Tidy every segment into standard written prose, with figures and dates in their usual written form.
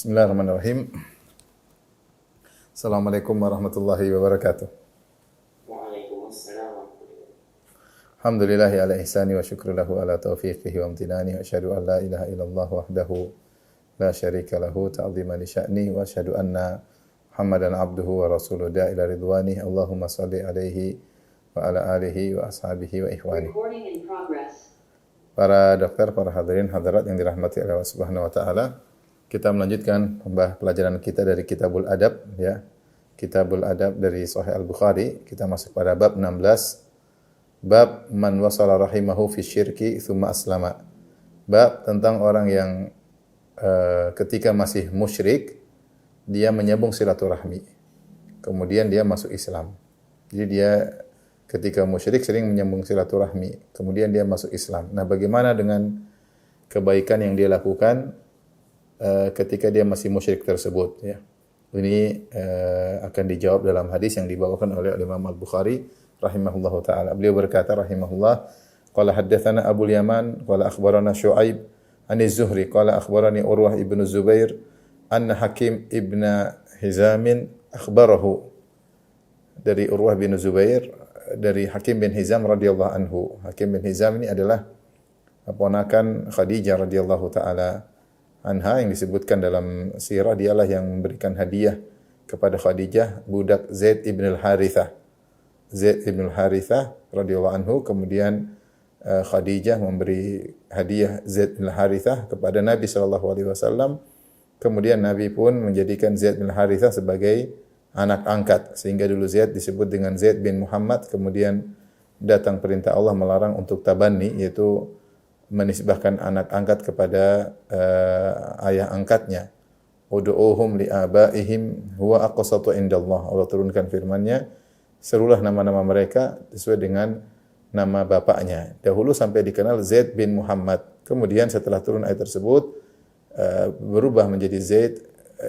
Bismillahirrahmanirrahim. Assalamualaikum warahmatullahi wabarakatuh. Waalaikumsalam warahmatullahi Alhamdulillahi ala ihsani wa syukru lahu ala taufiqihi wa amtinani wa asyhadu an la ilaha illallah wahdahu la syarika lahu ta'ziman li sya'ni wa asyhadu anna Muhammadan abduhu wa rasuluhu ila ridwani. Allahumma salli alaihi wa ala alihi wa ashabihi wa ikhwani. Recording in progress. Para dokter, para hadirin hadirat yang dirahmati oleh Allah Subhanahu wa taala, kita melanjutkan pelajaran kita dari Kitabul Adab ya. Kitabul Adab dari Sahih Al-Bukhari. Kita masuk pada bab 16. Bab man wasala rahimahu fi syirki tsumma aslama. Bab tentang orang yang ketika masih musyrik dia menyambung silaturahmi. Kemudian dia masuk Islam. Jadi dia ketika musyrik sering menyambung silaturahmi, kemudian dia masuk Islam. Nah, bagaimana dengan kebaikan yang dia lakukan ketika dia masih musyrik tersebut ya. Ini akan dijawab dalam hadis yang dibawakan oleh Imam Al-Bukhari rahimahullahu taala. Beliau berkata rahimahullah, qala haddatsana Abu Yaman qala akhbarana Syu'aib an Az-Zuhri qala akhbarani Urwah ibn Zubair anna Hakim ibn Hizam akhbarahu, dari Urwah bin Zubair dari Hakim bin Hizam radhiyallahu anhu. Hakim bin Hizam ini adalah ponakan Khadijah radhiyallahu taala anha, yang disebutkan dalam sirah dialah yang memberikan hadiah kepada Khadijah budak Zaid ibn al-Harithah. Zaid ibn al-Harithah radhiyallahu anhu, kemudian Khadijah memberi hadiah Zaid bin al-Harithah kepada Nabi sallallahu alaihi wasallam. Kemudian Nabi pun menjadikan Zaid bin al-Harithah sebagai anak angkat, sehingga dulu Zaid disebut dengan Zaid bin Muhammad. Kemudian datang perintah Allah melarang untuk tabanni, yaitu menisbahkan anak angkat kepada ayah angkatnya. Ud'uuhum li abaihim huwa aqsatu indallah. Allah turunkan firman-Nya, serulah nama-nama mereka sesuai dengan nama bapaknya. Dahulu sampai dikenal Zaid bin Muhammad. Kemudian setelah turun ayat tersebut berubah menjadi Zaid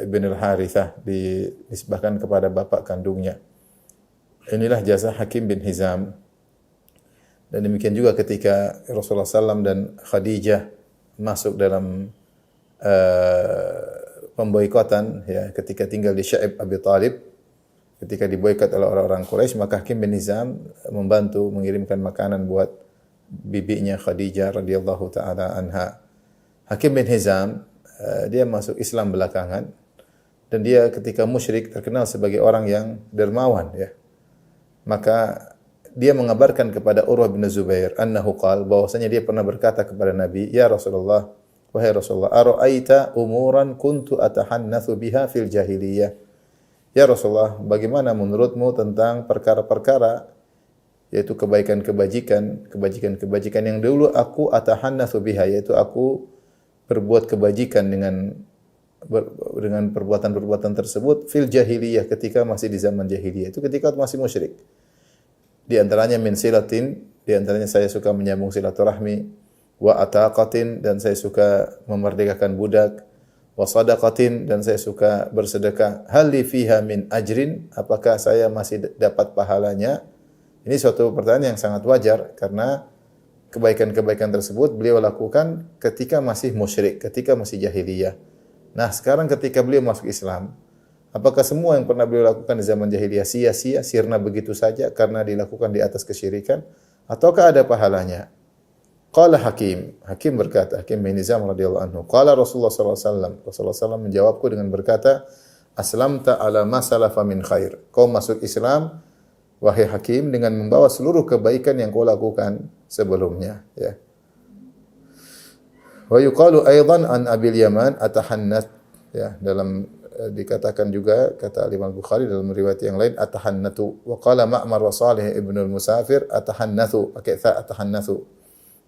bin al-Harithah, dinisbahkan kepada bapak kandungnya. Inilah jasa Hakim bin Hizam. Dan demikian juga ketika Rasulullah SAW dan Khadijah masuk dalam pemboikotan ya, ketika tinggal di Sya'ib Abi Talib, ketika diboikot oleh orang-orang Quraisy, maka Hakim bin Hizam membantu mengirimkan makanan buat bibinya Khadijah radhiyallahu taala anha. Hakim bin Hizam dia masuk Islam belakangan, dan dia ketika musyrik terkenal sebagai orang yang dermawan ya. Maka dia mengabarkan kepada Urwah bin Zubair annahu qala, bahwasanya dia pernah berkata kepada Nabi, "Ya Rasulullah, wahai Rasulullah, ara'aita umuran kuntu atahannatsu biha fil jahiliyah." Ya Rasulullah, bagaimana menurutmu tentang perkara-perkara, yaitu kebajikan yang dulu aku atahannatsu biha, yaitu aku berbuat kebajikan dengan perbuatan-perbuatan tersebut fil jahiliyah, ketika masih di zaman jahiliyah, itu ketika masih musyrik. Di antaranya min silatin, di antaranya saya suka menyambung silaturahmi, wa ataqatin, dan saya suka memerdekakan budak, wa sadaqatin, dan saya suka bersedekah. Hal li fiha min ajrin, apakah saya masih dapat pahalanya? Ini suatu pertanyaan yang sangat wajar, karena kebaikan-kebaikan tersebut beliau lakukan ketika masih musyrik, ketika masih jahiliyah. Nah, sekarang ketika beliau masuk Islam, apakah semua yang pernah beliau lakukan di zaman jahiliyah sia-sia, sirna begitu saja karena dilakukan di atas kesyirikan, ataukah ada pahalanya? Qala Hakim berkata, Hakim bin Hizam radhiyallahu anhu, qala Rasulullah sallallahu alaihi wasallam, Rasulullah sallallahu menjawabku dengan berkata, aslamta ala ma salafa min khair. Kau masuk Islam wahai Hakim dengan membawa seluruh kebaikan yang kau lakukan sebelumnya ya. Wa yuqalu aidan an Abil Yaman atahannath ya, dalam dikatakan juga kata Imam Bukhari dalam riwayat yang lain atahannatu. Wa qala Ma'mar wa Salih ibn al-Musafir atahannathu, pakai tha atahannathu.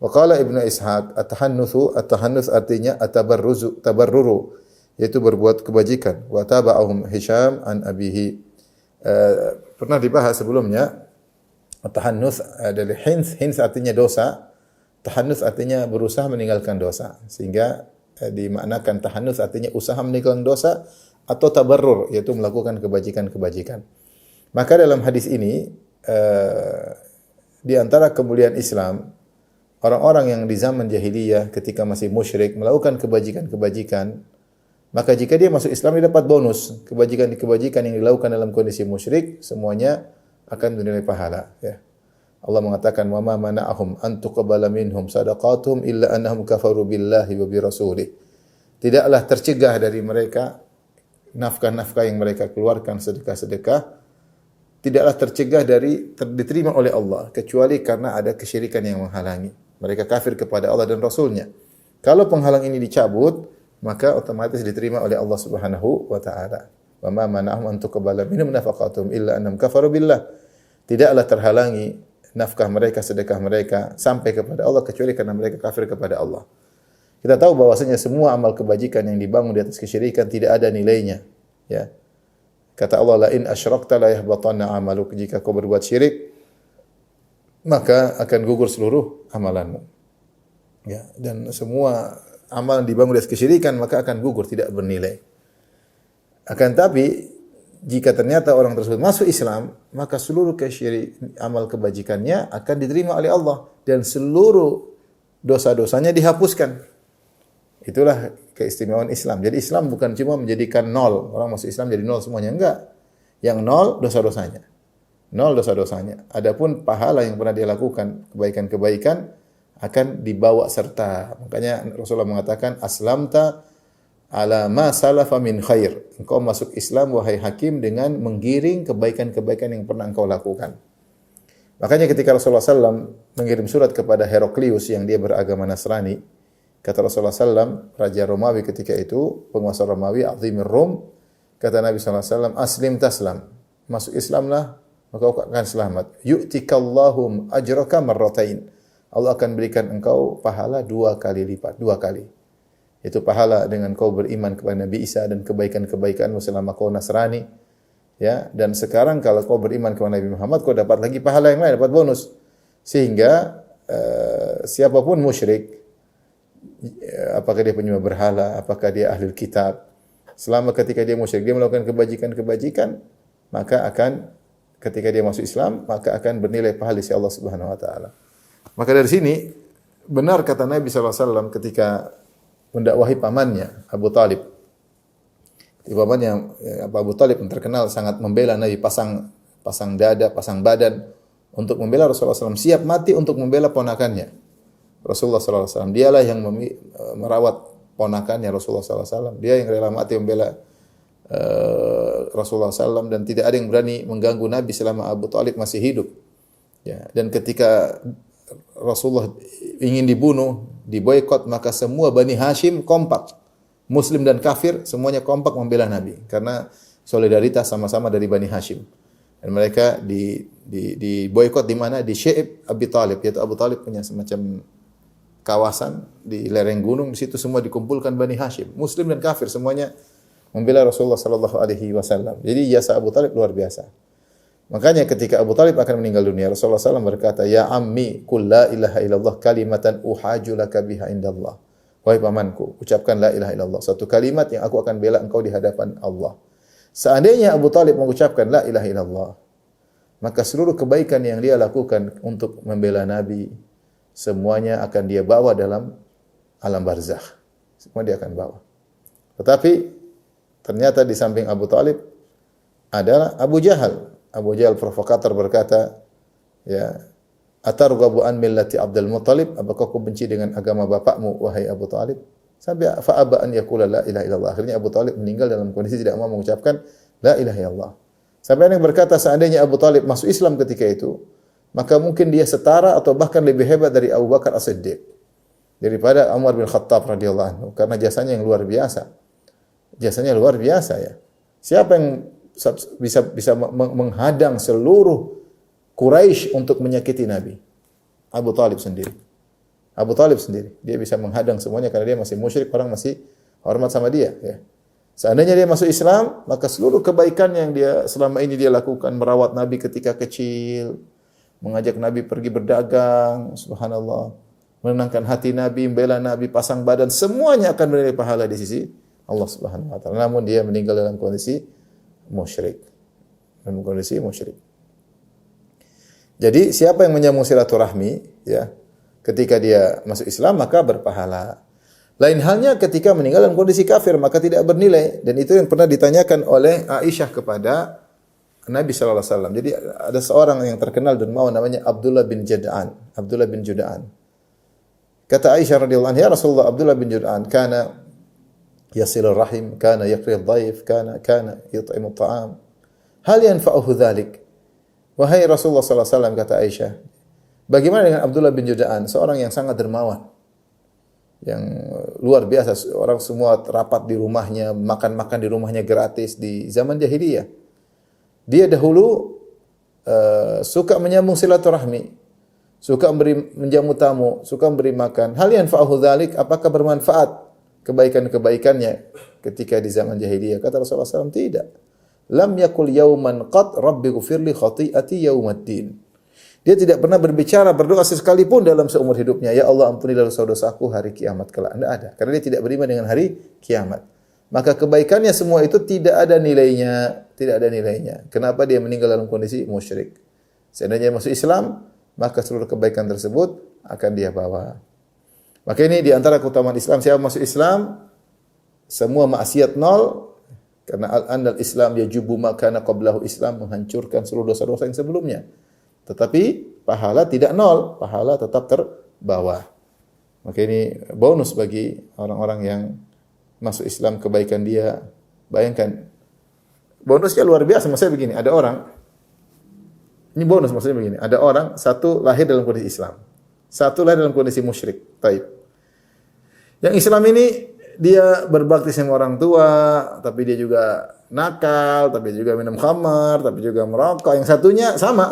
Wa qala Ibnu Ishaq atahannuthu, atahannuts artinya tabarruru, yaitu berbuat kebajikan. Wa taba'ahum Hisham an abihi. Pernah dibahas sebelumnya tahannuts dari hins artinya dosa, tahannuts artinya berusaha meninggalkan dosa, sehingga dimaknakan tahannuts artinya usaha meninggalkan dosa atau tabarrur, yaitu melakukan kebajikan-kebajikan. Maka dalam hadis ini di antara kemuliaan Islam, orang-orang yang di zaman jahiliyah ketika masih musyrik melakukan kebajikan-kebajikan Maka jika dia masuk Islam dia dapat bonus. Kebajikan yang dilakukan dalam kondisi musyrik semuanya akan bernilai pahala, ya. Allah mengatakan wa ma mana'ahum an tuqbala minhum sadaqatuhum illa annahum kafaru billahi wa bi rasulih. Tidaklah tercegah dari mereka nafkah-nafkah yang mereka keluarkan, sedekah-sedekah, tidaklah tercegah dari diterima oleh Allah kecuali karena ada kesyirikan yang menghalangi. Mereka kafir kepada Allah dan Rasulnya. Kalau penghalang ini dicabut, maka otomatis diterima oleh Allah Subhanahu wa taala. Wa ma mana'ahum an tuqbala minhum nafaqatuhum illa annahum kafaru billah. Tidaklah terhalangi nafkah mereka, sedekah mereka sampai kepada Allah kecuali karena mereka kafir kepada Allah. Kita tahu bahwasanya semua amal kebajikan yang dibangun di atas kesyirikan tidak ada nilainya, ya. Kata Allah, la in asyrakta la yahbatanna amaluk. Jika kau berbuat syirik, maka akan gugur seluruh amalanmu. Ya, dan semua amalan dibangun di atas kesyirikan maka akan gugur, tidak bernilai. Akan tapi jika ternyata orang tersebut masuk Islam, maka seluruh amal kebajikannya akan diterima oleh Allah dan seluruh dosa-dosanya dihapuskan. Itulah keistimewaan Islam. Jadi Islam bukan cuma menjadikan nol, orang masuk Islam jadi nol semuanya, enggak. Yang nol dosa-dosanya. Nol dosa-dosanya. Adapun pahala yang pernah dia lakukan, kebaikan-kebaikan akan dibawa serta. Makanya Rasulullah mengatakan aslamta ala ma salafa min khair. Engkau masuk Islam wahai hakim dengan menggiring kebaikan-kebaikan yang pernah engkau lakukan. Makanya ketika Rasulullah SAW mengirim surat kepada Heraklius yang dia beragama Nasrani, kata Rasulullah SAW, Raja Romawi ketika itu, penguasa Romawi, Azimir Rum, kata Nabi SAW, aslim taslam, masuk Islamlah, maka kau akan selamat. Yu'tikallahum ajraka marratain. Allah akan berikan engkau pahala 2 kali lipat, 2 kali. Itu pahala dengan kau beriman kepada Nabi Isa dan kebaikan-kebaikanmu selama kau Nasrani, ya. Dan sekarang kalau kau beriman kepada Nabi Muhammad, kau dapat lagi pahala yang lain, dapat bonus. Sehingga siapapun musyrik, apakah dia penyembah berhala, apakah dia ahli kitab, selama ketika dia musyrik, dia melakukan kebajikan-kebajikan, maka akan ketika dia masuk Islam, maka akan bernilai pahala di sisi Allah Subhanahu wa taala. Maka dari sini benar kata Nabi sallallahu alaihi wasallam ketika mendakwahi pamannya Abu Talib. Pamannya Abu Talib yang terkenal sangat membela Nabi, pasang dada, pasang badan untuk membela Rasulullah SAW, siap mati untuk membela ponakannya Rasulullah SAW. Dialah yang merawat ponakannya Rasulullah SAW. Dia yang rela mati membela Rasulullah SAW dan tidak ada yang berani mengganggu Nabi selama Abu Talib masih hidup. Ya, dan ketika Rasulullah ingin dibunuh, diboikot, maka semua Bani Hashim kompak. Muslim dan kafir semuanya kompak membela Nabi karena solidaritas sama-sama dari Bani Hashim. Dan mereka diboikot di mana? Di Syaib Abi Talib, yaitu Abu Talib punya semacam kawasan di lereng gunung, di situ semua dikumpulkan Bani Hashim. Muslim dan kafir semuanya membela Rasulullah sallallahu alaihi wasallam. Jadi jasa Abu Talib luar biasa. Makanya ketika Abu Talib akan meninggal dunia, Rasulullah SAW berkata, ya ammi, qul la ilaha illallah kalimatan uhaju laka biha indallah. Wahai pamanku, ucapkan la ilaha illallah, satu kalimat yang aku akan bela engkau di hadapan Allah. Seandainya Abu Talib mengucapkan la ilaha illallah, maka seluruh kebaikan yang dia lakukan untuk membela Nabi, semuanya akan dia bawa dalam alam barzakh. Semua dia akan bawa. Tetapi ternyata di samping Abu Talib adalah Abu Jahal. Abu Jahal provokator berkata, ya, atarghabu an millati Abdul Muttalib, apakah kau benci dengan agama bapakmu wahai Abu Talib? Sampai fa'aba an yaqula la ilaha illallah. Akhirnya Abu Talib meninggal dalam kondisi tidak mau mengucapkan la ilaha illallah. Sampai ada yang berkata seandainya Abu Talib masuk Islam ketika itu, maka mungkin dia setara atau bahkan lebih hebat dari Abu Bakar As-Siddiq, daripada Umar bin Khattab radhiyallahu anhu, karena jasanya yang luar biasa. Jasanya luar biasa, ya. Siapa yang bisa menghadang seluruh Quraisy untuk menyakiti Nabi? Abu Talib sendiri. Abu Talib sendiri. Dia bisa menghadang semuanya karena dia masih musyrik, orang masih hormat sama dia, ya. Seandainya dia masuk Islam, maka seluruh kebaikan yang dia selama ini dia lakukan, merawat Nabi ketika kecil, mengajak Nabi pergi berdagang, subhanallah, menenangkan hati Nabi, membela Nabi, pasang badan, semuanya akan bernilai pahala di sisi Allah Subhanahu wa taala. Namun dia meninggal dalam kondisi musyrik. Dalam kondisi musyrik. Jadi siapa yang menyambung silaturahmi, ya, ketika dia masuk Islam maka berpahala. Lain halnya ketika meninggal dalam kondisi kafir, maka tidak bernilai. Dan itu yang pernah ditanyakan oleh Aisyah kepada Nabi sallallahu alaihi wasallam. Jadi ada seorang yang terkenal dermawan namanya Abdullah bin Jud'an. Abdullah bin Jud'an. Kata Aisyah radhiyallahu anha, "Ya Rasulullah, Abdullah bin Jud'an kana yasilur rahim, kana yaqri ad-dhaif, kana yut'imu at-ta'am. Hal yanfa'uhu dhalik?" Wahai Rasulullah sallallahu alaihi wasallam, kata Aisyah, bagaimana dengan Abdullah bin Jud'an, seorang yang sangat dermawan, yang luar biasa, orang semua rapat di rumahnya, makan-makan di rumahnya gratis di zaman jahiliyah. Dia dahulu suka menyambung silaturahmi, suka menjamu tamu, suka memberi makan. Hal yang fa'ahu dzalik, apakah bermanfaat kebaikan-kebaikannya ketika di zaman jahiliyah? Kata Rasulullah SAW, tidak. Lam yakul yauman qad rabbi ghfirli khati'ati yaumaddin. Dia tidak pernah berbicara, berdoa sekalipun dalam seumur hidupnya, ya Allah ampunilah dosa-dosaku hari kiamat kelak. Tidak ada, karena dia tidak beriman dengan hari kiamat. Maka kebaikannya semua itu tidak ada nilainya, tidak ada nilainya. Kenapa dia meninggal dalam kondisi musyrik? Seandainya masuk Islam, maka seluruh kebaikan tersebut akan dia bawa. Maka ini di antara keutamaan Islam. Siapa masuk Islam, semua maksiat nol, karena al-andal Islam yajubu ma kana qablahu, Islam menghancurkan seluruh dosa-dosa yang sebelumnya. Tetapi pahala tidak nol, pahala tetap terbawa. Maka ini bonus bagi orang-orang yang masuk Islam, kebaikan dia. Bayangkan, bonusnya luar biasa. Maksudnya begini, ada orang, ini bonus maksudnya begini, ada orang, satu lahir dalam kondisi Islam, satu lahir dalam kondisi musyrik. Taib. Yang Islam ini, dia berbakti sama orang tua, tapi dia juga nakal, tapi dia juga minum khamar, tapi juga merokok. Yang satunya sama.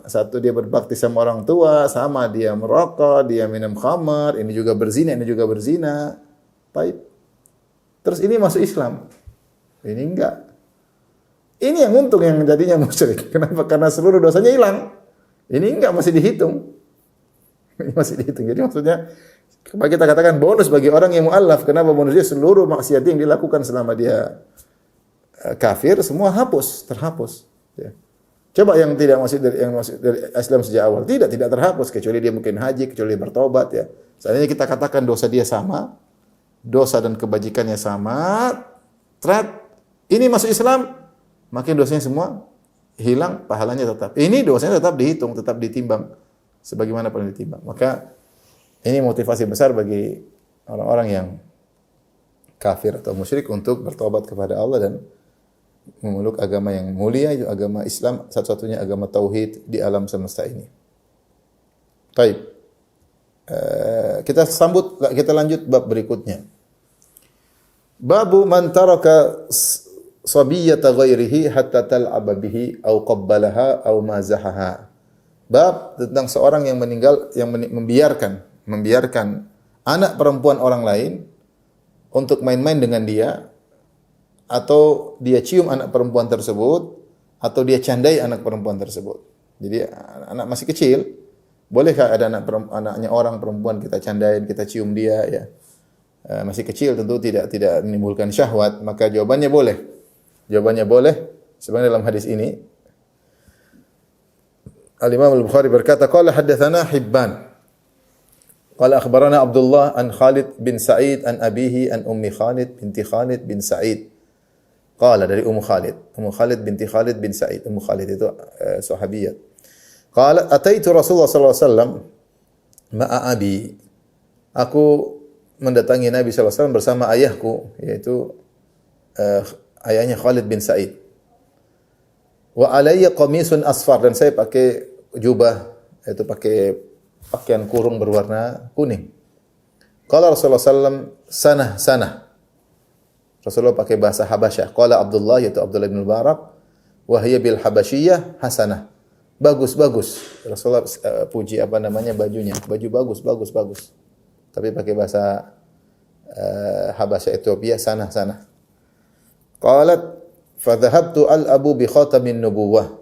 Satu dia berbakti sama orang tua, sama dia merokok, dia minum khamar, ini juga berzina, ini juga berzina. Taib. Terus ini masuk Islam. Ini enggak. Ini yang untung, yang jadinya musyrik. Kenapa? Karena seluruh dosanya hilang. Ini enggak, masih dihitung. Ini masih dihitung. Jadi maksudnya, kita katakan bonus bagi orang yang mu'allaf. Kenapa bonusnya? Seluruh maksiat yang dilakukan selama dia kafir, semua terhapus. Ya. Coba yang tidak masuk dari Islam sejak awal. Tidak terhapus. Kecuali dia mungkin haji, kecuali dia bertobat. Ya. Seandainya kita katakan dosa dia sama, dosa dan kebajikannya sama, ini masuk Islam, makin dosanya semua hilang, pahalanya tetap. Ini dosanya tetap dihitung, tetap ditimbang sebagaimana pernah ditimbang. Maka ini motivasi besar bagi orang-orang yang kafir atau musyrik untuk bertobat kepada Allah dan memeluk agama yang mulia, itu agama Islam, satu-satunya agama tauhid di alam semesta ini. Baik. Kita lanjut bab berikutnya. Babu man taraka sabiyyata ghairihi hatta tal'aba bihi aw qabbalaha aw mazahaha. Bab tentang seorang yang meninggal, yang membiarkan anak perempuan orang lain untuk main-main dengan dia, atau dia cium anak perempuan tersebut, atau dia candai anak perempuan tersebut. Jadi anak masih kecil, bolehkah ada anaknya orang perempuan kita candain, kita cium dia, ya? Masih kecil tentu tidak menimbulkan syahwat, maka jawabannya boleh. Jawabannya boleh. Sebenarnya dalam hadis ini Al-Imam Al-Bukhari berkata, qala haddatsana Hibban. Qala akhbarana Abdullah an Khalid bin Sa'id an abihi an ummi Khalid binti Khalid bin Sa'id. Qala dari Ummu Khalid binti Khalid bin Sa'id. Ummu Khalid itu sahabiyat. Qala ataitu Rasulullah sallallahu alaihi wasallam ma'a abi. Aku mendatangi Nabi sallallahu alaihi wasallam bersama ayahku, yaitu ayahnya Khalid bin Sa'id. Wa alayya qamisun asfar, dan saya pakai jubah, yaitu pakai pakaian kurung berwarna kuning. Qala Rasulullah sallallahu sanah. Rasulullah pakai bahasa Habasyah. Qala Abdullah, yaitu Abdullah bin Mubarak, wa hiya bil habasyiyah hasanah. Bagus. Rasulullah puji bajunya. Baju bagus. Tapi pakai bahasa Habasyah Ethiopia, sana. Qalat fa dhahabtu al-abu bi khatamin nubuwah.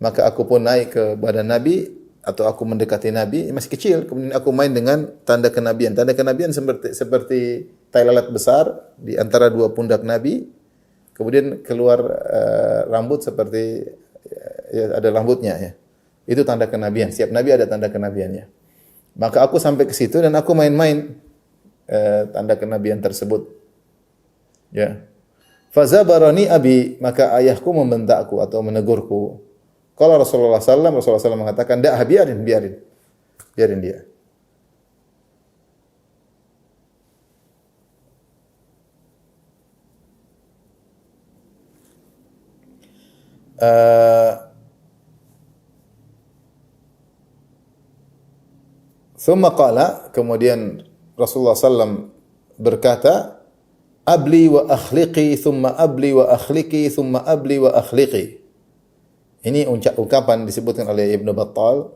Maka aku pun naik ke badan Nabi, atau aku mendekati Nabi, masih kecil, kemudian aku main dengan tanda kenabian. Tanda kenabian seperti tai lalat besar di antara dua pundak Nabi, kemudian keluar rambut seperti ya, ada rambutnya, ya. Itu tanda kenabian. Setiap nabi ada tanda kenabiannya. Maka aku sampai ke situ dan aku main-main tanda kenabian tersebut. Ya. Fazabarani abi, maka ayahku membentakku atau menegurku. Kalau Rasulullah SAW mengatakan, dah biarin dia. Thumma qala, kemudian Rasulullah SAW berkata, abli wa akhliqi, thumma abli wa akhliqi, thumma abli wa akhliqi. Ini ungkapan disebutkan oleh Ibnu Battal,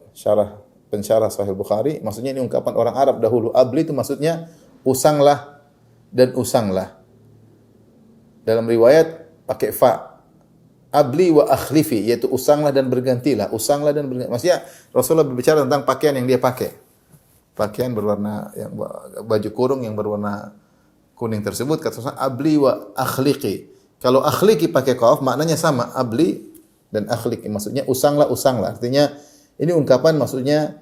pensyarah Sahih Bukhari. Maksudnya ini ungkapan orang Arab dahulu. Abli itu maksudnya usanglah dan usanglah. Dalam riwayat pakai fa. Abli wa akhlifi, yaitu usanglah dan bergantilah. Usanglah dan bergantilah. Maksudnya Rasulullah berbicara tentang pakaian yang dia pakai. Pakaian berwarna, yang baju kurung yang berwarna kuning tersebut, kata Rasulullah, abli wa akhliqi. Kalau akhliqi pakai qaf, maknanya sama, abli dan akhliqi. Maksudnya usanglah. Artinya ini ungkapan maksudnya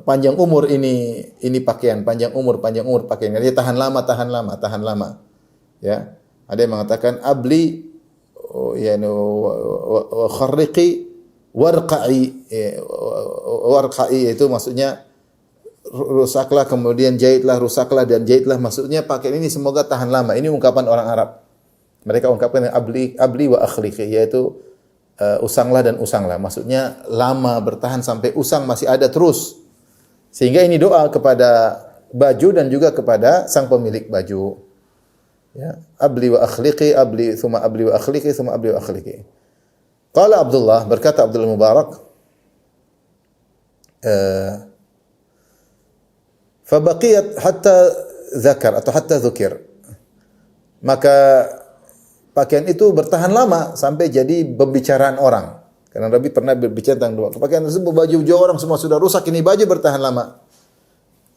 panjang umur ini pakaian, panjang umur pakaian. Jadi tahan lama. Ya. Ada yang mengatakan abli wa kharriqi warqa'i. Warqa'i itu maksudnya rusaklah, kemudian jahitlah, rusaklah dan jahitlah. Maksudnya pakaian ini semoga tahan lama. Ini ungkapan orang Arab. Mereka ungkapkan abli wa akhliqi, yaitu usanglah dan usanglah. Maksudnya lama, bertahan sampai usang masih ada terus. Sehingga ini doa kepada baju dan juga kepada sang pemilik baju. Ya, abli wa akhliqi, thumma abli wa akhliqi. Qala Abdullah, berkata Abdullah Mubarak, fabaqiyat hatta zakar atau hatta dzukir. Maka pakaian itu bertahan lama sampai jadi pembicaraan orang. Karena Nabi pernah berbicara tentang dua. Pakaian tersebut, baju orang semua sudah rusak, ini baju bertahan lama.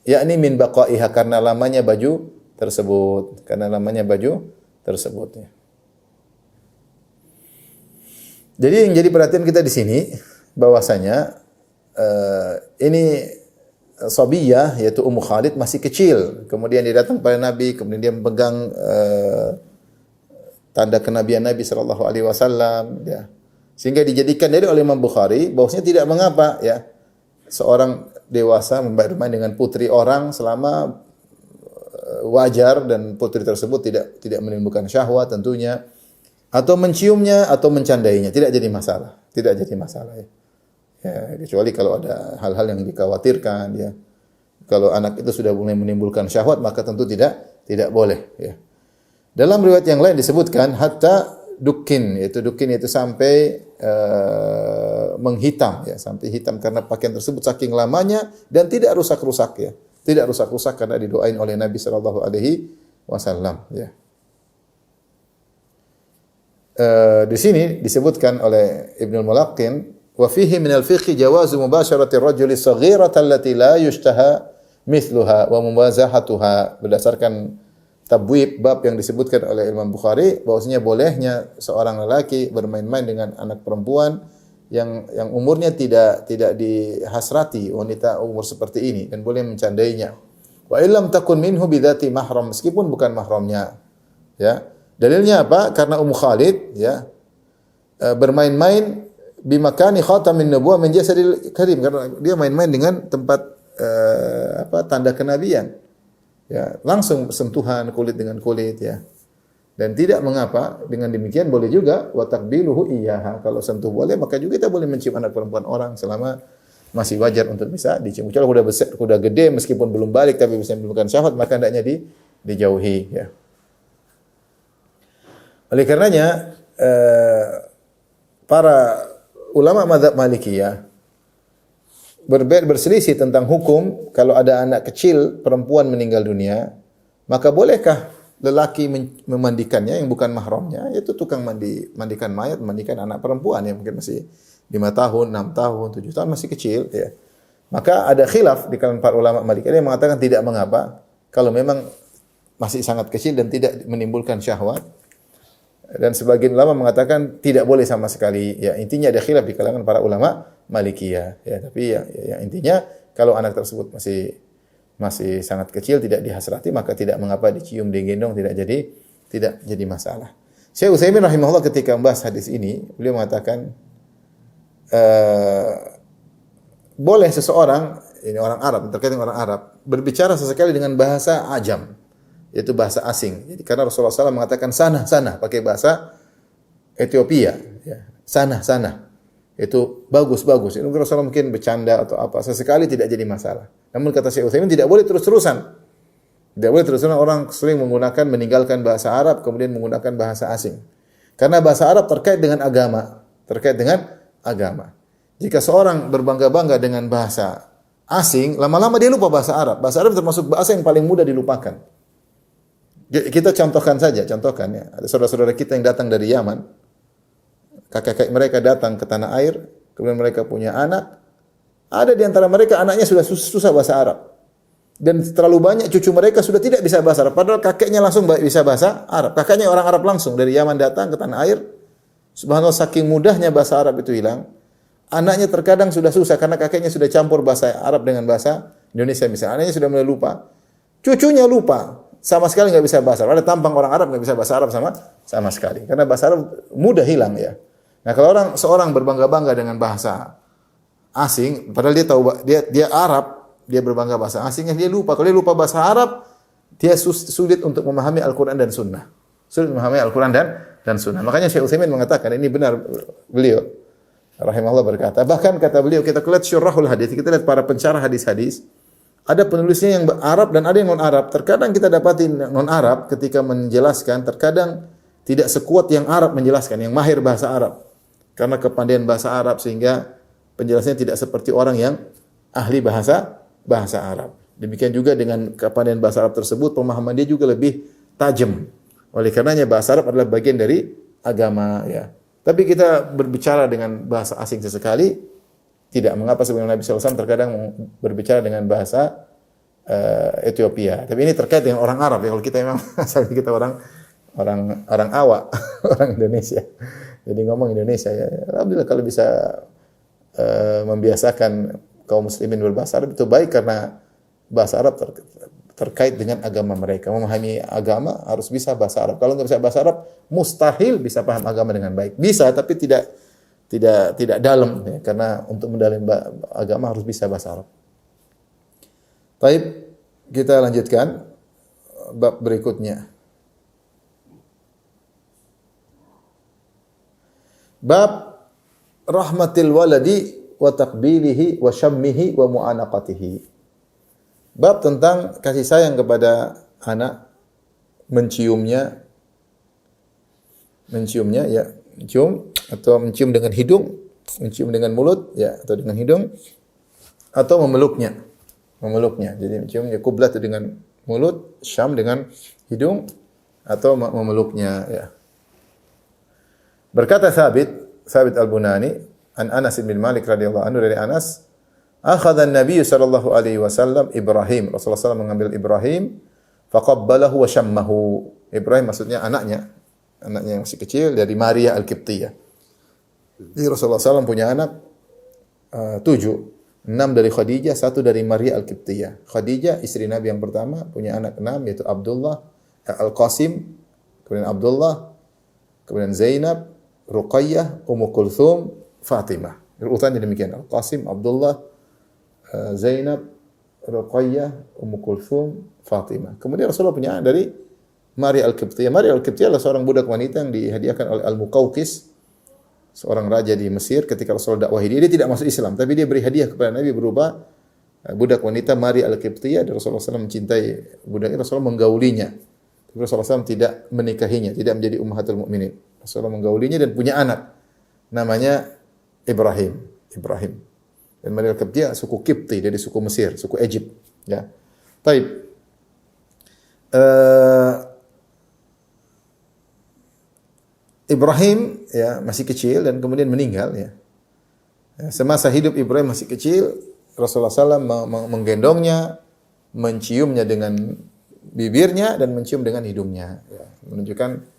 Yakni min baqaiha, karena lamanya baju tersebut. Ya. Jadi yang jadi perhatian kita di sini bahwasanya ini Sabiyah, yaitu Ummu Khalid, masih kecil. Kemudian dia datang kepada Nabi, kemudian dia memegang tanda kenabian Nabi sallallahu alaihi wasallam, ya. Sehingga dijadikan dari oleh Imam Bukhari bahwasanya tidak mengapa, ya, seorang dewasa bermain dengan putri orang selama wajar dan putri tersebut tidak menimbulkan syahwat tentunya, atau menciumnya atau mencandainya, tidak jadi masalah ya. Ya, kecuali kalau ada hal-hal yang dikhawatirkan, ya. Kalau anak itu sudah mulai menimbulkan syahwat, maka tentu tidak boleh, ya. Dalam riwayat yang lain disebutkan hatta dukin yaitu sampai menghitam, ya, sampai hitam karena pakaian tersebut saking lamanya dan tidak rusak-rusak, ya. Tidak rusak-rusak karena didoain oleh Nabi sallallahu alaihi wasallam, ya. Di sini disebutkan oleh Ibnu Mulaqqin, wa fihi min al-fiqh jawazu mubasharati ar-rajuli as-saghirata allati la yushtaha mithluha wa mubazahatuha. Berdasarkan tabwib bab yang disebutkan oleh Imam Bukhari bahwasanya bolehnya seorang lelaki bermain-main dengan anak perempuan yang umurnya tidak dihasrati, wanita umur seperti ini, dan boleh mencandainya. Wa illam takun minhu bidzati mahram, meskipun bukan mahramnya, ya. Dalilnya apa? Karena Ummu Khalid, ya, bermain-main bimakani khatamin nubuwah min jasadil karim, karena dia main-main dengan tempat tanda kenabian. Ya, langsung sentuhan kulit dengan kulit, ya. Dan tidak mengapa, dengan demikian boleh juga wa taqbiluhu iyyaha. Kalau sentuh boleh, maka juga kita boleh mencium anak perempuan orang selama masih wajar untuk bisa dicium. Kalau sudah besar, sudah gede, meskipun belum balik tapi bisa menimbulkan syahwat, maka hendaknya dijauhi, ya. Oleh karenanya para ulama mazhab Malikiyah berselisih tentang hukum kalau ada anak kecil perempuan meninggal dunia, maka bolehkah lelaki memandikannya yang bukan mahramnya, yaitu tukang mandikan mayat, memandikan anak perempuan yang mungkin masih 5 tahun, 6 tahun, 7 tahun, masih kecil, ya. Maka ada khilaf di kalangan para ulama Malikiyah yang mengatakan tidak mengapa kalau memang masih sangat kecil dan tidak menimbulkan syahwat. Dan sebagian ulama mengatakan tidak boleh sama sekali. Ya, intinya ada khilaf di kalangan para ulama Malikiyah. Ya, tapi ya intinya kalau anak tersebut masih masih sangat kecil, tidak dihasrati, maka tidak mengapa dicium, digendong, tidak jadi masalah. Syekh Utsaimin rahimahullah ketika membahas hadis ini, beliau mengatakan boleh seseorang, ini orang Arab, terkait dengan orang Arab, berbicara sesekali dengan bahasa ajam, yaitu bahasa asing. Jadi karena Rasulullah SAW mengatakan sana, pakai bahasa Ethiopia, ya. Sana. Itu bagus. Itu Rasulullah mungkin bercanda atau apa, sesekali tidak jadi masalah. Namun kata Syekh Utsaimin tidak boleh terus-terusan. Tidak boleh terus-terusan orang sering meninggalkan bahasa Arab kemudian menggunakan bahasa asing. Karena bahasa Arab terkait dengan agama. Jika seorang berbangga-bangga dengan bahasa asing, lama-lama dia lupa bahasa Arab. Bahasa Arab termasuk bahasa yang paling mudah dilupakan. Kita contohkan ya. Ada saudara-saudara kita yang datang dari Yaman. Kakek-kakek mereka datang ke tanah air, kemudian mereka punya anak. Ada di antara mereka anaknya sudah susah bahasa Arab. Dan terlalu banyak cucu mereka sudah tidak bisa bahasa Arab. Padahal kakeknya langsung bisa bahasa Arab. Kakeknya orang Arab langsung dari Yaman datang ke tanah air. Subhanallah, saking mudahnya bahasa Arab itu hilang. Anaknya terkadang sudah susah karena kakeknya sudah campur bahasa Arab dengan bahasa Indonesia misalnya. Anaknya sudah mulai lupa. Cucunya lupa. Sama sekali nggak bisa bahasa Arab. Ada tampang orang Arab nggak bisa bahasa Arab sama sekali. Karena bahasa Arab mudah hilang ya. Nah, kalau seorang berbangga-bangga dengan bahasa asing, padahal dia tahu dia Arab, dia berbangga bahasa asing, dia lupa. Kalau dia lupa bahasa Arab, dia sulit untuk memahami Al-Qur'an dan Sunnah. Makanya Syekh Utsaimin mengatakan, ini benar beliau rahimahullah berkata, bahkan kata beliau, kita lihat syurahul hadis, kita lihat para pensyarah hadis-hadis, ada penulisnya yang Arab dan ada yang non-Arab. Terkadang kita dapati non-Arab ketika menjelaskan, terkadang tidak sekuat yang Arab menjelaskan, yang mahir bahasa Arab. Karena kepandaian bahasa Arab sehingga penjelasannya tidak seperti orang yang ahli bahasa Arab. Demikian juga dengan kepandaian bahasa Arab tersebut, pemahaman dia juga lebih tajam. Oleh karenanya bahasa Arab adalah bagian dari agama ya. Tapi kita berbicara dengan bahasa asing sesekali tidak mengapa, sebagaimana Nabi SAW terkadang berbicara dengan bahasa Ethiopia. Tapi ini terkait dengan orang Arab ya. Kalau kita memang asalnya kita orang awak, orang Indonesia. Jadi ngomong Indonesia ya. Alhamdulillah kalau bisa membiasakan kaum muslimin berbahasa Arab itu baik, karena bahasa Arab terkait dengan agama mereka. Memahami agama harus bisa bahasa Arab. Kalau nggak bisa bahasa Arab, mustahil bisa paham agama dengan baik. Bisa tapi tidak dalam ya. Karena untuk mendalami agama harus bisa bahasa Arab. Baik, kita lanjutkan bab berikutnya. Bab rahmatil waladi wa taqbilihi wa syammihi wa mu'anaqatihi. Bab tentang kasih sayang kepada anak, mencium ya, mencium atau mencium dengan hidung, mencium dengan mulut ya, atau dengan hidung, atau memeluknya. Jadi menciumnya kublat itu dengan mulut, syam dengan hidung, atau memeluknya ya. Berkata Thabit Al-Bunani, an Anas bin Malik radhiyallahu anhu, dari Anas, akhadha an-nabiy sallallahu alaihi wasallam Ibrahim. Rasulullah SAW mengambil Ibrahim, faqabbalahu wa syammahu. Ibrahim maksudnya anaknya yang masih kecil, dari Maria Al-Qibtiyah. Jadi Rasulullah SAW punya anak 7. 6 dari Khadijah, 1 dari Maria Al-Qibtiyah. Khadijah istri Nabi yang pertama punya anak 6, yaitu Abdullah, Al-Qasim, kemudian Abdullah, kemudian Zainab, Ruqayyah, Ummu Kulthum, Fatimah. Urutannya demikian. Al-Qasim, Abdullah, Zainab, Ruqayyah, Ummu Kulthum, Fatimah. Kemudian Rasulullah punya anak dari Maria Al-Qibtiyah. Maria Al-Qibtiyah adalah seorang budak wanita yang dihadiahkan oleh Al-Muqawqis, seorang raja di Mesir. Ketika Rasulullah dakwahi dia tidak masuk Islam, tapi dia beri hadiah kepada Nabi berupa budak wanita Maria Al-Qibtiyah. Dan Rasulullah SAW mencintai budak itu. Rasulullah menggaulinya. Tapi Rasulullah SAW tidak menikahinya, tidak menjadi ummahatul mukminin. Rasulullah menggaulinya dan punya anak namanya Ibrahim. Dan Maria Al-Qibtiyah suku Qibti, dari suku Mesir, suku Egypt, ya. Taib. Ibrahim ya masih kecil dan kemudian meninggal ya. Semasa hidup Ibrahim masih kecil, Rasulullah SAW menggendongnya, menciumnya dengan bibirnya dan mencium dengan hidungnya, ya. Menunjukkan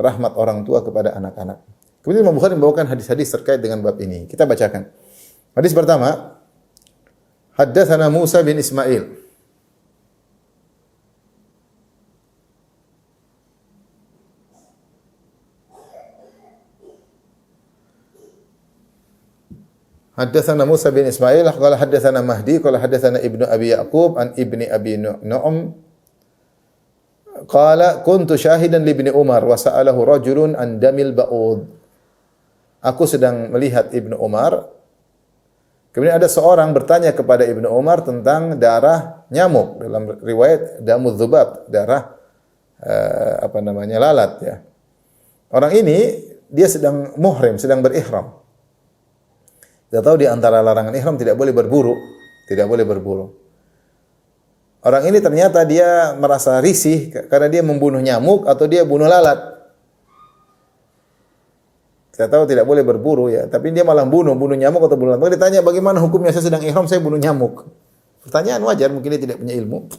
rahmat orang tua kepada anak-anak. Kemudian Imam Bukhari membawakan hadis-hadis terkait dengan bab ini. Kita bacakan. Hadis pertama, haddatsana Musa bin Ismail. Haddatsana Musa bin Ismail qala haddatsana Mahdi qala haddatsana Ibnu Abi Yaqub an Ibni Abi Nu'm qala kuntu syahidan li Ibni Umar wa sa'alahu rajulun an damil ba'ud. Aku sedang melihat Ibnu Umar, kemudian ada seorang bertanya kepada Ibnu Umar tentang darah nyamuk, dalam riwayat damuz dzubab, darah lalat ya. Orang ini dia sedang muhrim, sedang berihram. Kita tahu di antara larangan ihram tidak boleh berburu, tidak boleh berburu. Orang ini ternyata dia merasa risih karena dia membunuh nyamuk atau dia bunuh lalat. Kita tahu tidak boleh berburu ya, tapi dia malah bunuh nyamuk atau bunuh lalat. Maka ditanya bagaimana hukumnya, saya sedang ihram, saya bunuh nyamuk. Pertanyaan wajar, mungkin dia tidak punya ilmu.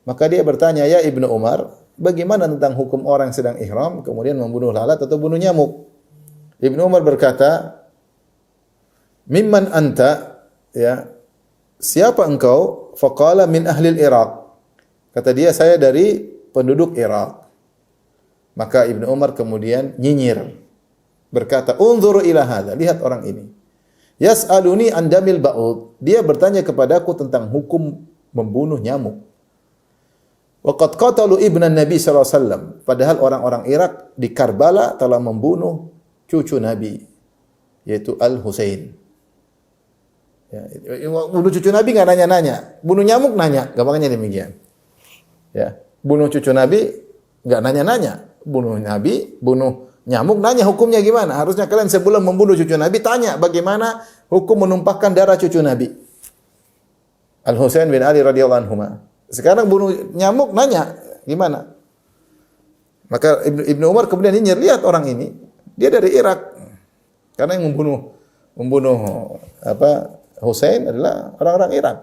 Maka dia bertanya, ya Ibnu Umar, bagaimana tentang hukum orang yang sedang ihram kemudian membunuh lalat atau bunuh nyamuk? Ibnu Umar berkata, mimman anta, ya, siapa engkau? Faqala min ahli Iraq. Kata dia, saya dari penduduk Irak. Maka Ibnu Umar kemudian nyinyir, berkata, unzuru ila hadza, lihat orang ini. Yas'aluni an damil ba'ud, dia bertanya kepadaku tentang hukum membunuh nyamuk. Wa qad qatalu ibnan Nabi sallallahu alaihi wasallam, padahal orang-orang Irak di Karbala telah membunuh cucu Nabi, yaitu Al-Husain. Ya, bunuh cucu Nabi enggak nanya-nanya, bunuh nyamuk nanya, gampangnya demikian. Ya, bunuh cucu Nabi enggak nanya-nanya, bunuh Nabi, bunuh nyamuk nanya hukumnya gimana? Harusnya kalian sebelum membunuh cucu Nabi tanya bagaimana hukum menumpahkan darah cucu Nabi. Al-Husain bin Ali radhiyallahu anhuma. Sekarang bunuh nyamuk nanya gimana? Maka Ibnu Umar kemudian nyinyir, lihat orang ini, dia dari Irak. Karena yang membunuh Husain adalah orang-orang Irak.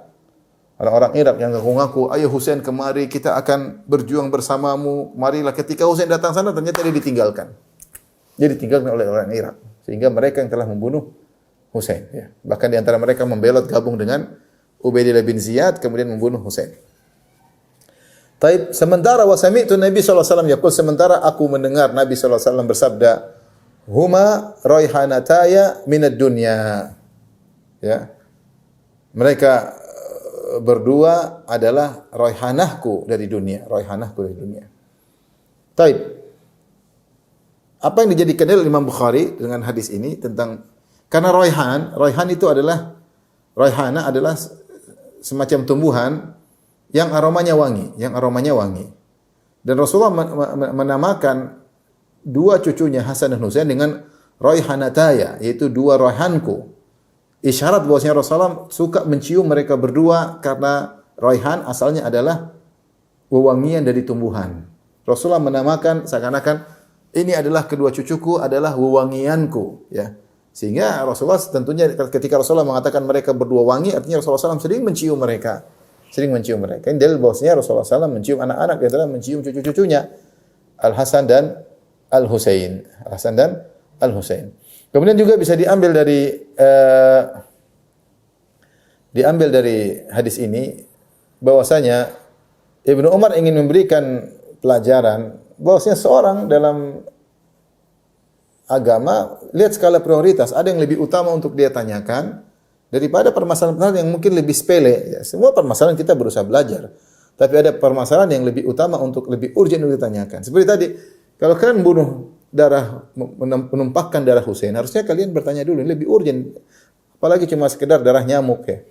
Orang-orang Irak yang ngaku-ngaku, ayo Husain kemari, kita akan berjuang bersamamu. Marilah. Ketika Husain datang sana, ternyata dia ditinggalkan. Dia ditinggalkan oleh orang Irak. Sehingga mereka yang telah membunuh Husain. Ya. Bahkan di antara mereka membelot gabung dengan Ubaidillah bin Ziyad, kemudian membunuh Husain. Taib, sementara wasami'tu Nabi SAW yaqul, sementara aku mendengar Nabi SAW bersabda, huma raihanataya minad dunya. Ya. Mereka berdua adalah raihanahku dari dunia, raihanahku dari dunia. Taib. Apa yang dijadikan oleh Imam Bukhari dengan hadis ini tentang, karena raihan itu adalah, raihana adalah semacam tumbuhan yang aromanya wangi, Dan Rasulullah menamakan dua cucunya Hasan dan Husain dengan raihanataya, yaitu dua raihanku. Isyarat bahwasanya Rasulullah suka mencium mereka berdua karena raihan asalnya adalah wewangian dari tumbuhan. Rasulullah menamakan seakan-akan ini adalah kedua cucuku adalah wewangianku, ya. Sehingga Rasulullah tentunya ketika Rasulullah mengatakan mereka berdua wangi, artinya Rasulullah SAW sering mencium mereka. Ini dalil bahwasanya Rasulullah SAW mencium anak-anak, dia adalah mencium cucu-cucunya Al-Hasan dan Al-Husain. Kemudian juga bisa diambil dari hadis ini bahwasanya Ibnu Umar ingin memberikan pelajaran bahwasanya seorang dalam agama lihat skala prioritas, ada yang lebih utama untuk dia tanyakan daripada permasalahan yang mungkin lebih sepele. Ya, semua permasalahan kita berusaha belajar, tapi ada permasalahan yang lebih utama untuk lebih urgent untuk ditanyakan. Seperti tadi, kalau kalian menumpahkan darah Husain, harusnya kalian bertanya dulu, ini lebih urgent. Apalagi cuma sekedar darah nyamuk ya.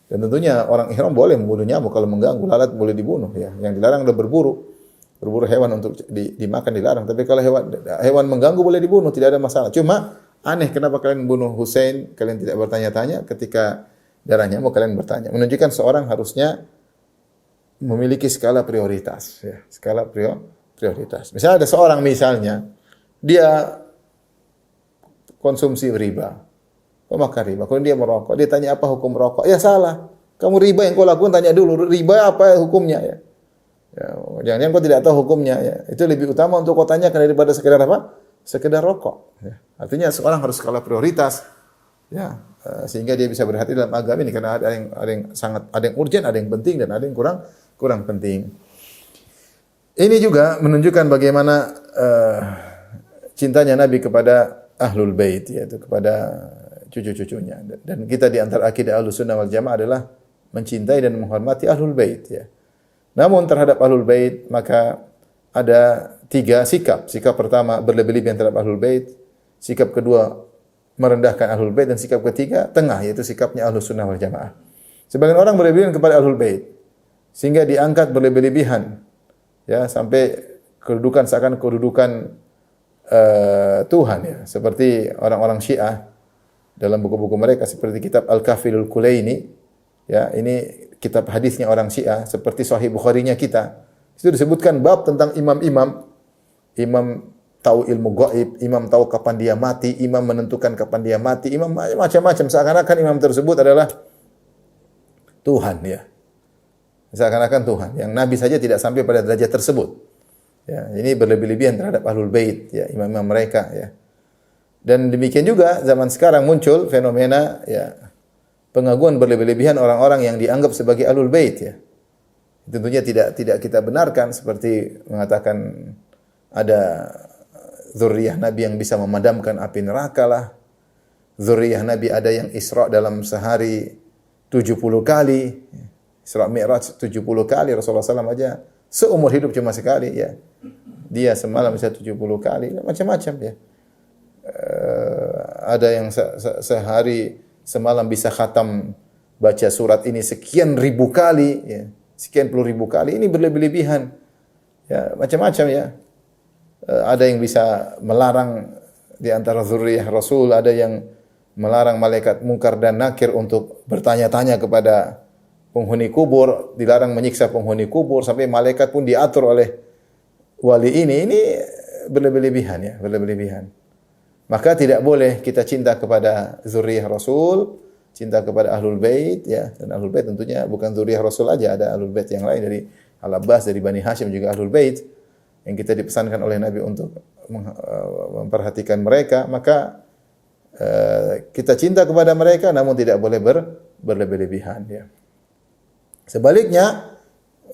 Dan tentunya orang ihram boleh membunuh nyamuk kalau mengganggu, lalat boleh dibunuh ya. Yang dilarang adalah berburu hewan untuk dimakan dilarang. Tapi kalau hewan mengganggu boleh dibunuh, tidak ada masalah. Cuma aneh kenapa kalian membunuh Husain, kalian tidak bertanya-tanya, ketika darah nyamuk kalian bertanya. Menunjukkan seorang harusnya memiliki skala prioritas ya, skala prioritas. Misalnya ada seorang dia konsumsi riba, pemakan riba. Kalau dia merokok, dia tanya apa hukum rokok? Ya salah. Kamu riba yang kau lakukan, tanya dulu riba apa hukumnya ya. Jangan-jangan kau tidak tahu hukumnya ya. Itu lebih utama untuk kau tanyakan daripada sekedar apa? Sekedar rokok. Ya. Artinya seorang harus skala prioritas. Ya, sehingga dia bisa berhati dalam agama ini karena ada yang urgent, ada yang penting dan ada yang kurang penting. Ini juga menunjukkan bagaimana cintanya Nabi kepada Ahlul Bait, yaitu kepada cucu-cucunya. Dan kita di antara akidah Ahlussunnah wal Jamaah adalah mencintai dan menghormati Ahlul Bait ya. Namun terhadap Ahlul Bait maka ada 3 sikap. Sikap pertama berlebih-lebihan terhadap Ahlul Bait, sikap kedua merendahkan Ahlul Bait, dan sikap ketiga tengah, yaitu sikapnya Ahlussunnah wal Jamaah. Sebagian orang berlebihan kepada Ahlul Bait sehingga diangkat berlebih-lebihan ya sampai kedudukan seakan kedudukan Tuhan ya, seperti orang-orang Syiah dalam buku-buku mereka seperti kitab Al-Kafilul Kulaini ya, ini kitab hadisnya orang Syiah seperti Sahih Bukhari-nya kita. Itu disebutkan bab tentang imam-imam, imam tahu ilmu gaib, imam tahu kapan dia mati, imam menentukan kapan dia mati, imam macam-macam, seakan-akan imam tersebut adalah Tuhan ya. Seakan-akan Tuhan, yang Nabi saja tidak sampai pada derajat tersebut. Ya, ini berlebih-lebihan terhadap Ahlul Bait ya, imam-imam mereka ya. Dan demikian juga zaman sekarang muncul fenomena ya pengagungan berlebih-lebihan orang-orang yang dianggap sebagai Ahlul Bait ya. Tentunya tidak kita benarkan, seperti mengatakan ada zuriyah Nabi yang bisa memadamkan api neraka lah. Zuriyah Nabi ada yang Isra dalam sehari 70 kali. Isra Mi'raj 70 kali, Rasulullah SAW aja seumur hidup cuma sekali ya. Dia semalam bisa 70 kali, macam-macam ya. Ada yang sehari semalam bisa khatam baca surat ini sekian ribu kali ya. Sekian puluh ribu kali, ini berlebih-lebihan. Ya, macam-macam ya. Ada yang bisa melarang di antara zuriyah Rasul, ada yang melarang malaikat Munkar dan Nakir untuk bertanya-tanya kepada penghuni kubur, dilarang menyiksa penghuni kubur, sampai malaikat pun diatur oleh wali ini berlebih-lebihan ya, berlebih-lebihan. Maka tidak boleh kita cinta kepada zuriyah Rasul, cinta kepada Ahlul Bait ya, dan Ahlul Bait tentunya bukan zuriyah Rasul aja, ada Ahlul Bait yang lain dari Al-Abbas, dari Bani Hashim juga Ahlul Bait yang kita dipesankan oleh Nabi untuk memperhatikan mereka. Maka kita cinta kepada mereka namun tidak boleh berlebih-lebihan ya. Sebaliknya,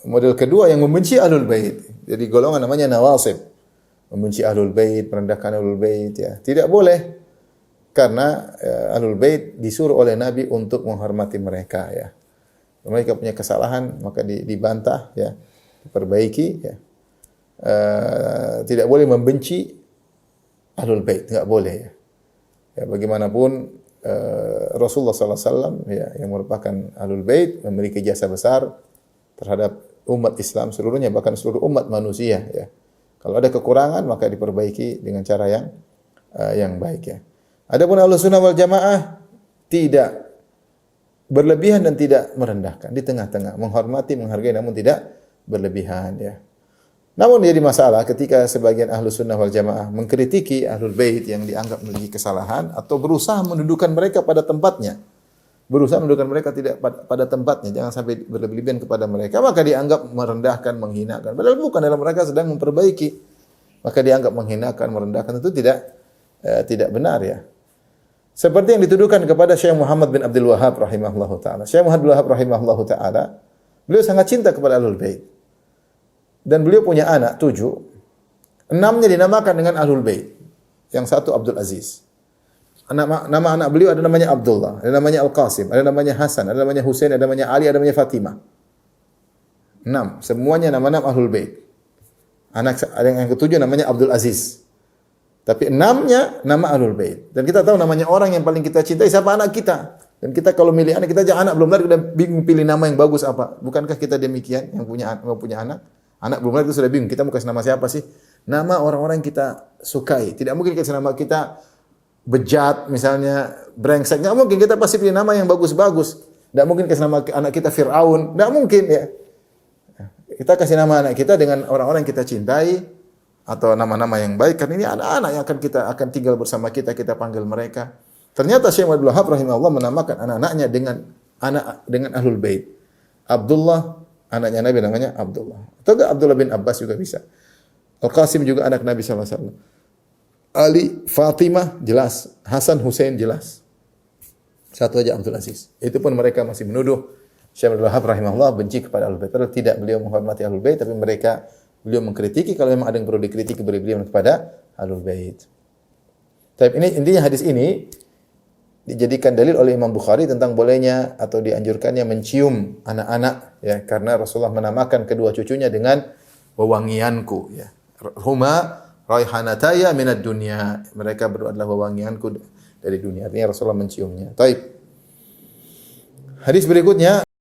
model kedua yang membenci Ahlul Bait. Jadi golongan namanya Nawasib. Membenci Ahlul Bait, merendahkan Ahlul Bait ya. Tidak boleh, karena Ahlul Bait disuruh oleh Nabi untuk menghormati mereka ya. Mereka punya kesalahan maka dibantah ya, diperbaiki ya. Tidak boleh membenci Ahlul Bait, enggak boleh ya. Ya bagaimanapun Rasulullah SAW ya, yang merupakan Ahlul Bait memiliki jasa besar terhadap umat Islam seluruhnya, bahkan seluruh umat manusia ya. Kalau ada kekurangan maka diperbaiki dengan cara yang baik ya. Adapun Ahlussunnah wal Jamaah tidak berlebihan dan tidak merendahkan, di tengah-tengah, menghormati, menghargai namun tidak berlebihan ya. Namun jadi masalah ketika sebagian Ahlussunnah wal Jamaah mengkritiki Ahlul Bait yang dianggap memiliki kesalahan atau berusaha mendudukan mereka pada tempatnya. Berusaha mendudukan mereka tidak pada tempatnya, jangan sampai berlebihan kepada mereka, maka dianggap merendahkan, menghinakan. Padahal bukan, dalam mereka sedang memperbaiki. Maka dianggap menghinakan, merendahkan, itu tidak benar ya. Seperti yang dituduhkan kepada Syekh Muhammad bin Abdul Wahhab rahimahullahu taala. Syekh Muhammad bin Abdul Wahhab rahimahullahu taala, beliau sangat cinta kepada Ahlul Bait. Dan beliau punya anak 7. 6-nya dinamakan dengan Ahlul Bait. Yang satu Abdul Aziz. Nama anak beliau ada namanya Abdullah, ada namanya Al-Qasim, ada namanya Hasan, ada namanya Husain, ada namanya Ali, ada namanya Fatimah. 6, semuanya nama-nama Ahlul Bait. Anak yang ketujuh namanya Abdul Aziz. Tapi 6-nya nama Ahlul Bait. Dan kita tahu namanya orang yang paling kita cintai siapa? Anak kita. Dan kita kalau milih anak kita aja, anak belum lahir udah bingung pilih nama yang bagus apa. Bukankah kita demikian yang punya anak? Anak belum lahir itu sudah bingung, kita mau kasih nama siapa sih? Nama orang-orang yang kita sukai. Tidak mungkin kasih nama kita bejat misalnya, brengsek. Nggak mungkin, kita pasti pilih nama yang bagus-bagus. Nggak mungkin kasih nama anak kita Fir'aun. Nggak mungkin ya. Kita kasih nama anak kita dengan orang-orang yang kita cintai atau nama-nama yang baik. Karena ini anak-anak yang akan tinggal bersama kita panggil mereka. Ternyata Syekh Abdul Wahhab rahimahullah menamakan anak-anaknya dengan Ahlul Bait. Abdullah, anaknya Nabi namanya Abdullah. Atau Abdullah bin Abbas juga bisa. Al-Qasim juga anak Nabi sallallahu alaihi wasallam. Ali, Fatimah jelas, Hasan, Husain jelas. Satu aja Abdul Aziz. Itu pun mereka masih menuduh Syekh Abdul Wahhab rahimahullah benci kepada Ahlul Bait. Padahal tidak, beliau menghormati Ahlul Bait, tapi beliau mengkritiki kalau memang ada yang perlu dikritiki beliau kepada Ahlul Bait. Tapi ini intinya hadis ini dijadikan dalil oleh Imam Bukhari tentang bolehnya atau dianjurkannya mencium anak-anak ya, karena Rasulullah menamakan kedua cucunya dengan wewangianku ya. Huma raihanataya minad dunya. Mereka berdua adalah wewangianku dari dunia. Artinya Rasulullah menciumnya. Taib. Hadis berikutnya